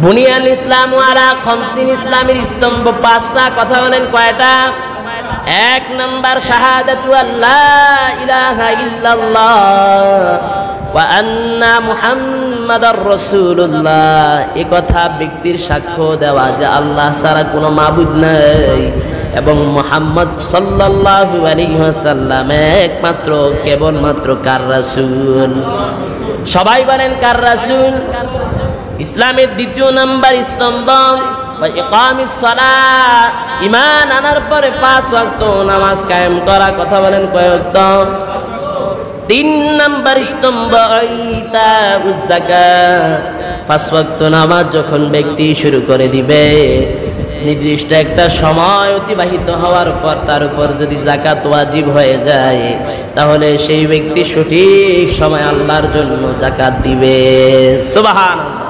বুনিয়াল ইসলামু আলা খামসিন, ইসলামের স্তম্ভ পাঁচটা। কথা বলেন কয়টা? এক নাম্বার শাহাদাতু আল্লাহ ইলাহা ইল্লাল্লাহ ওয়া আন্না মুহাম্মাদার রাসূলুল্লাহ। এই কথা ব্যক্তির সাক্ষ্য দেওয়া যে আল্লাহ ছাড়া কোনো মাবুদ নাই এবং মুহাম্মদ সাল্লাল্লাহু আলাইহি ওয়াসাল্লাম একমাত্র কেবলমাত্র কার রাসূল। সবাই বলেন কার রাসূল? ইসলামের দ্বিতীয় নাম্বার স্তম্ভ ইকামিস সালাত, ঈমান আনার পরে 5 ওয়াক্ত নামাজ কায়েম করা। কথা বলেন কয় ওয়াক্ত? 3 নাম্বার স্তম্ভ ইতাউজ যাকাত, 5 ওয়াক্ত নামাজ যখন ব্যক্তি শুরু করে দিবে, নির্দিষ্ট একটা সময় অতিবাহিত হওয়ার পর তার উপর যদি যাকাত ওয়াজিব হয়ে যায়, তাহলে সেই ব্যক্তি সঠিক সময় আল্লাহর জন্য যাকাত দিবে। সুবহানাল্লাহ।